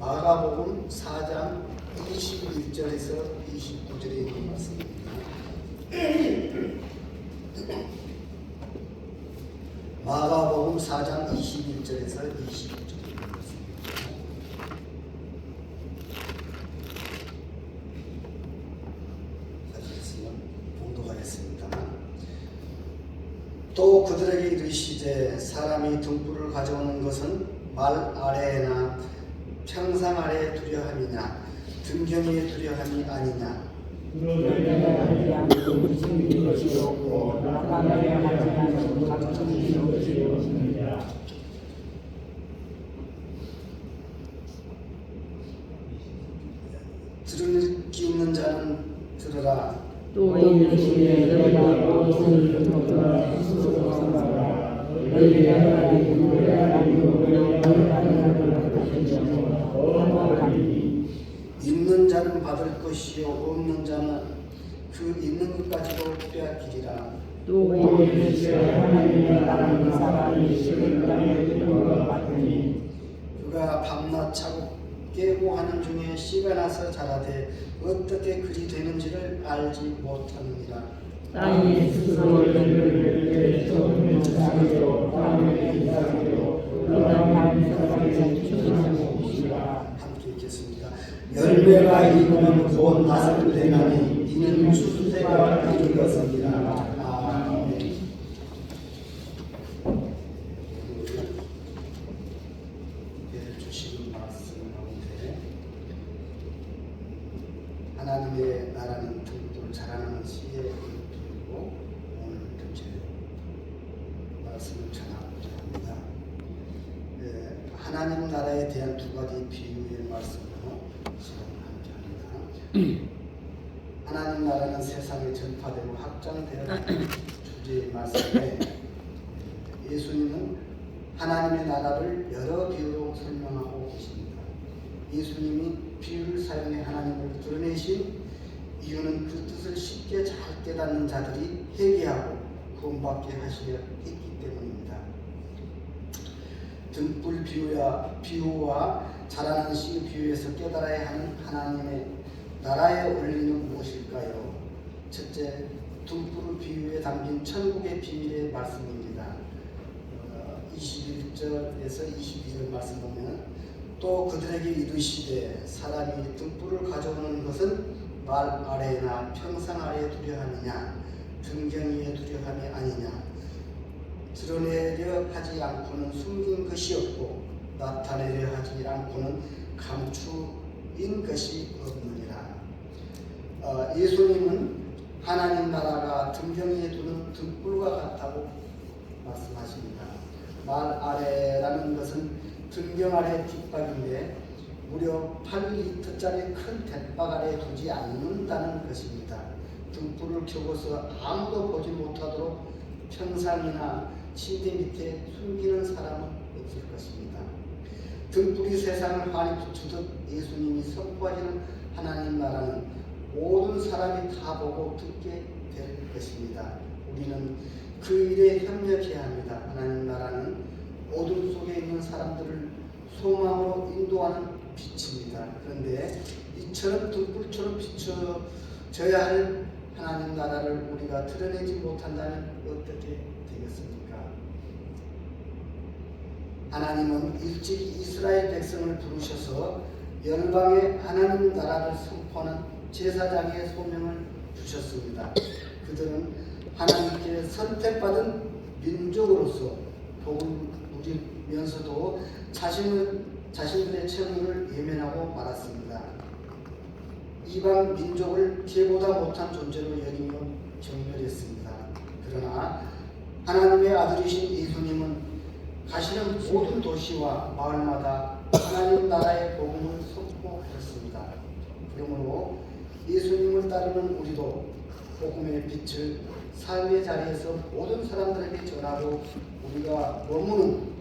마가복음 4장 21절에서 29절에 있는 말씀입니다. 마가복음 4장 21절에서 29절에 있는 말씀입니다. 하셨으면 봉독하겠습니다. 또 그들에게 이르시되 사람이 등불을 가져오는 것은 말 아래나 평상 아래 두려함이냐 등경에 두려함이 아니냐. 들을 귀 있는 자는 들으라. 또 이르시되 너희가 무엇을 듣노라 있는 자는 받을 것이요 없는 자는 그 있는 것 가지고 빼앗기리라. 또 이르시되 하나님의 나라는 사람이 식을 땅에 두는 것 같으니 그가 밤낮 자고 깨고 하는 중에 씨가 나서 자라되 어떻게 그리 되는지를 알지 못하느니라. 땅에 스스로 열매를 쏟는 자리로 땅에 기다리고 그가 다른 사람의 주시는 곳이라. 함께 읽겠습니다. 열매가 익으면 곧 낫을 내나니 이는 추수제가 이른 것이니라. 아멘. 주시는 말씀 가운데 하나님의 나라는 등불 자라나는 씨에 들고 오늘 제 말씀을 전하고자 합니다. 하나님 나라에 대한 두 가지 비유의 말씀으로 시간을 함께 합니다. 하나님 나라는 세상에 전파되고 확장되어가는 주제의 말씀에 예수님은 하나님의 나라를 여러 비유로 설명하고 계십니다. 예수님이 비유를 사용해 하나님을 드러내신 이유는 그 뜻을 쉽게 잘 깨닫는 자들이 회개하고 구원받게 하시려 했기 때문입니다. 등불 비유와 자라는 씨 비유에서 깨달아야 하는 하나님의 나라의 원리는 무엇일까요? 첫째, 등불 비유에 담긴 천국의 비밀의 말씀입니다. 21절에서 22절 말씀 보면 또 그들에게 이르시되 사람이 등불을 가져오는 것은 말 아래나 평상 아래에 두려함이냐 등경 위에 두려함이 아니냐. 드러내려 하지 않고는 숨긴 것이 없고 나타내려 하지 않고는 감추인 것이 없느니라. 예수님은 하나님 나라가 등경 위에 두는 등불과 같다고 말씀하십니다. 말 아래라는 것은 등경 아래 뒷박인데 무려 8리터짜리 큰 대박 아래에 두지 않는다는 것입니다. 등불을 켜고서 아무도 보지 못하도록 평상이나 침대 밑에 숨기는 사람은 없을 것입니다. 등불이 세상을 환히 비추듯 예수님이 선포하시는 하나님 나라는 모든 사람이 다 보고 듣게 될 것입니다. 우리는 그 일에 협력해야 합니다. 하나님 나라는 어둠 속에 있는 사람들을 소망으로 인도하는 빛입니다. 그런데 이처럼 등불처럼 비춰져야 할 하나님 나라를 우리가 드러내지 못한다면 어떻게 되겠습니까? 하나님은 일찍이 이스라엘 백성을 부르셔서 열방의 하나님 나라를 선포하는 제사장의 소명을 주셨습니다. 그들은 하나님께 선택받은 민족으로서 복을 누리면서도 자신들의 책임을 예면하고 말았습니다. 이방 민족을 개보다 못한 존재로 여기며 경멸했습니다. 그러나 하나님의 아들이신 예수님은 가시는 모든 도시와 마을마다 하나님 나라의 복음을 선포하였습니다. 그러므로 예수님을 따르는 우리도 복음의 빛을 삶의 자리에서 모든 사람들에게 전하고 우리가 머무는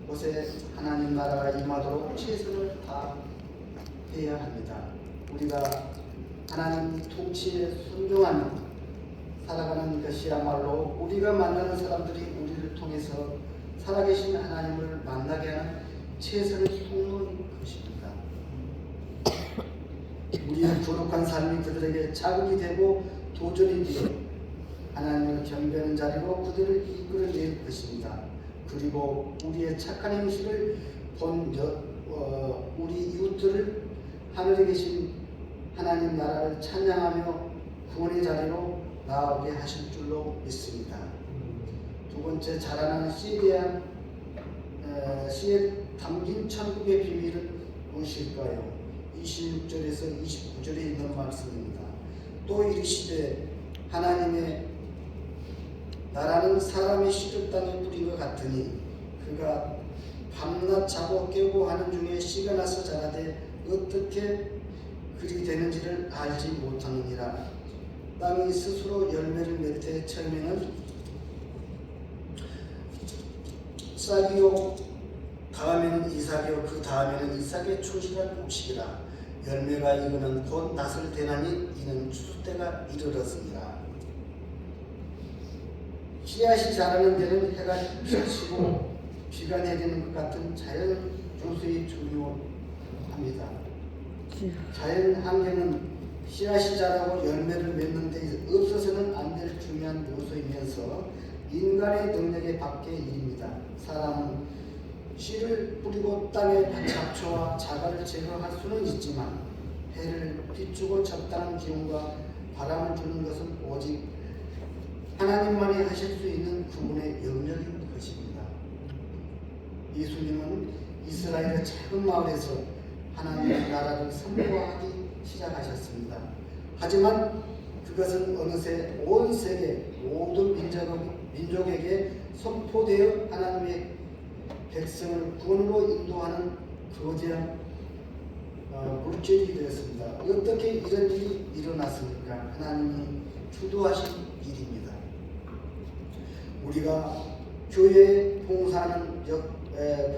곳에 하나님 나라가 임하도록 최선을 다해야 합니다. 우리가 하나님 통치에 순종하며 살아가는 것이야말로 우리가 만나는 사람들이 우리를 통해서 살아계신 하나님을 만나게 하는 최선의 통로인 것입니다. 우리의 거룩한 삶이 그들에게 자극이 되고 도전이 되어 하나님을 경배하는 자리로 그들을 이끌어낼 것입니다. 그리고 우리의 착한 행실을 본 우리 이웃들을 하늘에 계신 하나님 나라를 찬양하며 구원의 자리로 나오게 하실 줄로 믿습니다. 두 번째, 자라나는 씨에 담긴 천국의 비밀은 무엇일까요? 26절에서 29절에 있는 말씀입니다. 또 이르시되 하나님의 나라는 사람의 씨를 땅에 뿌린 것 같으니 그가 밤낮 자고 깨고 하는 중에 씨가 나서 자라되 어떻게 그리 되는지를 알지 못하느니라. 땅이 스스로 열매를 맺을 때 처음에는 싹이요 다음에는 이삭이요 그 다음에는 이삭의 충실한 곡식이라. 열매가 익으면 곧 낫을 대나니 이는 추수 때가 이르렀으니라. 씨앗이 자라는 데는 해가 비치고 비가 내리는 것 같은 자연 조수이 중요합니다. 자연 환경은 씨앗이 자라고 열매를 맺는 데 없어서는 안 될 중요한 요소이면서 인간의 능력의 밖의 일입니다. 사람은 씨를 뿌리고 땅에 잡초와 자갈을 제거할 수는 있지만 해를 비추고 적당한 기온과 바람을 주는 것은 오직 하나님만이 하실 수 있는 그분의 영역인 것입니다. 예수님은 이스라엘의 작은 마을에서 하나님의 나라를 선포하기 시작하셨습니다. 하지만 그것은 어느새 온 세계 모든 민족에게 선포되어 하나님의 백성을 구원으로 인도하는 거대한 물질이 되었습니다. 어떻게 이런 일이 일어났습니까? 하나님이 주도하신 일입니다. 우리가 교회에 봉사하는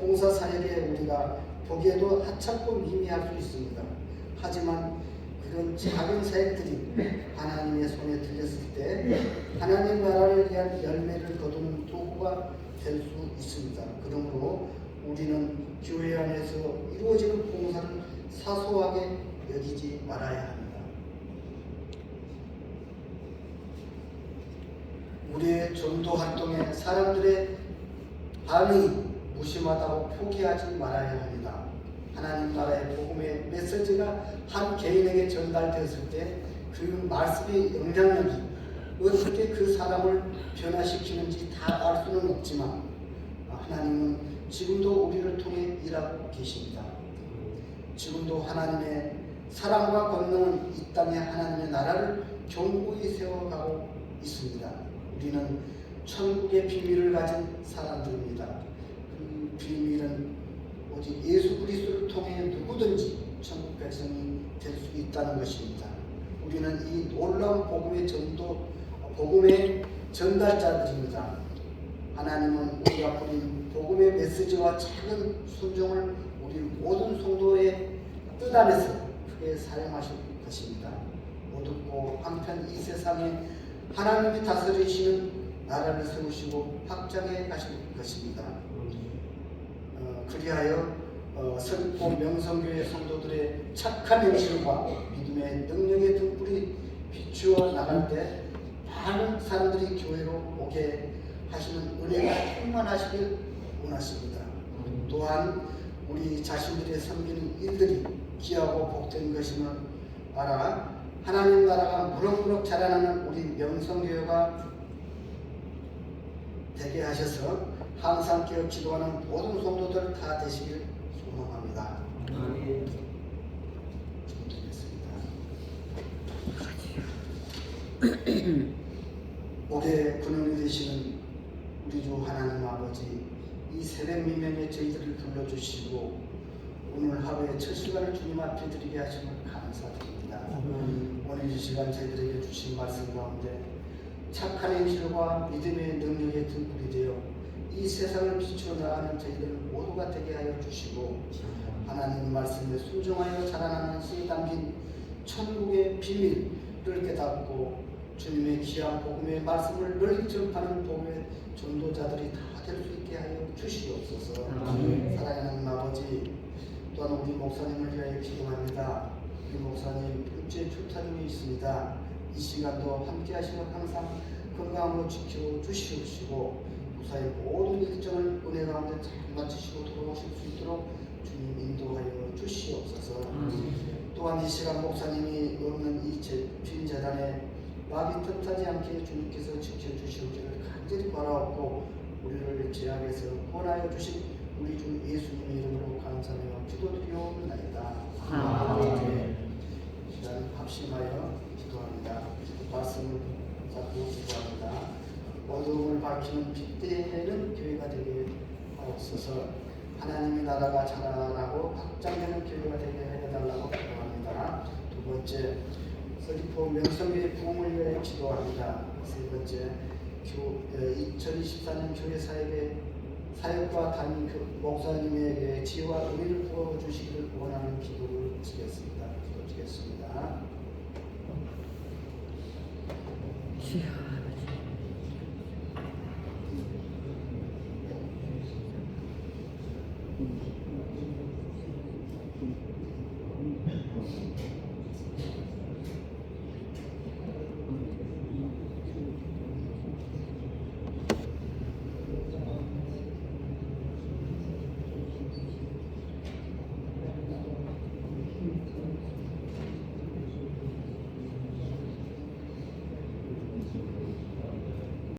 봉사 사역에 우리가 보기에도 하찮고 미미할 수 있습니다. 하지만 그런 작은 사역들이 하나님의 손에 들렸을 때 하나님 나라를 위한 열매를 거두는 도구가 될 수 있습니다. 그러므로 우리는 교회 안에서 이루어지는 봉사를 사소하게 여기지 말아야 합니다. 우리의 전도 활동에 사람들의 반응이 무심하다고 포기하지 말아야 합니다. 하나님 나라의 복음의 메시지가 한 개인에게 전달되었을 때 그 말씀의 영향력이 어떻게 그 사람을 변화시키는지 다 알 수는 없지만 하나님은 지금도 우리를 통해 일하고 계십니다. 지금도 하나님의 사랑과 권능은 이 땅에 하나님의 나라를 견고히 세워가고 있습니다. 우리는 천국의 비밀을 가진 사람들입니다. 그 비밀은 오직 예수 그리스도를 통해 누구든지 천국 백성이 될 수 있다는 것입니다. 우리는 이 놀라운 복음의 전달자들입니다. 하나님은 우리가 뿌린 복음의 메시지와 작은 순종을 우리 모든 성도의 뜻 안에서 크게 사용하실 것입니다. 못 얻고 한편 이 세상에 하나님이 다스리시는 나라를 세우시고 확장해 가실 것입니다. 그리하여 서귀포 명성교회 성도들의 착한 행실과 믿음의 능력의 등불이 비추어 나갈 때 많은 사람들이 교회로 오게 하시는 은혜가 충만하시길 원하십니다. 또한 우리 자신들의 섬기는 일들이 귀하고 복된 것임을 알아 하나님 나라가 무럭무럭 자라나는 우리 명성교회가 되게 하셔서 항상 깨어 기도하는 모든 성도들 다 되시길 소망합니다. 기도드리겠습니다. 옥의 근원이 되시는 우리 주 하나님 아버지, 이 새벽 미명에 저희들을 불러주시고 오늘 하루의 첫 시간을 주님 앞에 드리게 하심을 감사드립니다. 오늘 이 시간 저희들에게 주신 말씀 가운데 착한 행실과 믿음의 능력의 등불이 되어 이 세상을 비추어 나가는 저희들 모두가 되게 하여 주시고 하나님 말씀에 순종하여 자라나는 씨에 담긴 천국의 비밀을 깨닫고 주님의 귀한 복음의 말씀을 널리 전파하는 복음의 전도자들이 다 될 수 있게 하여 주시옵소서. 사랑하는 아버지, 또한 우리 목사님을 위하여 기도합니다. 우리 목사님 일주일 출타 중에 있습니다. 이 시간도 함께 하시고 항상 건강으로 지켜주시옵시고 무사히 모든 일정을 은혜 가운데 잘 마치시고 돌아오실 수 있도록 주님 인도하여 주시옵소서. 또한 이 시간 목사님이 없는 이 주인 재단에 마비 틈타지 않게 주님께서 지켜주시옵기를 간절히 바라옵고 우리를 죄악에서 구원하여 주신 우리 주 예수님의 이름으로 감사하며 기도드리옵나이다. 아멘. 이 시간 합심하여 기도합니다. 말씀을 잡고 기도합니다. 어두움을 밝히는 빛대는 교회가 되게 하옵소서. 하나님의 나라가 자라나고 확장되는 교회가 되게 해달라고 기도합니다. 두 번째, 서귀포 명성교회 부흥을 위하여 기도합니다. 세 번째, 2024년 교회 사역과 담임 목사님에게 지혜와 의를 부어주시기를 원하는 기도를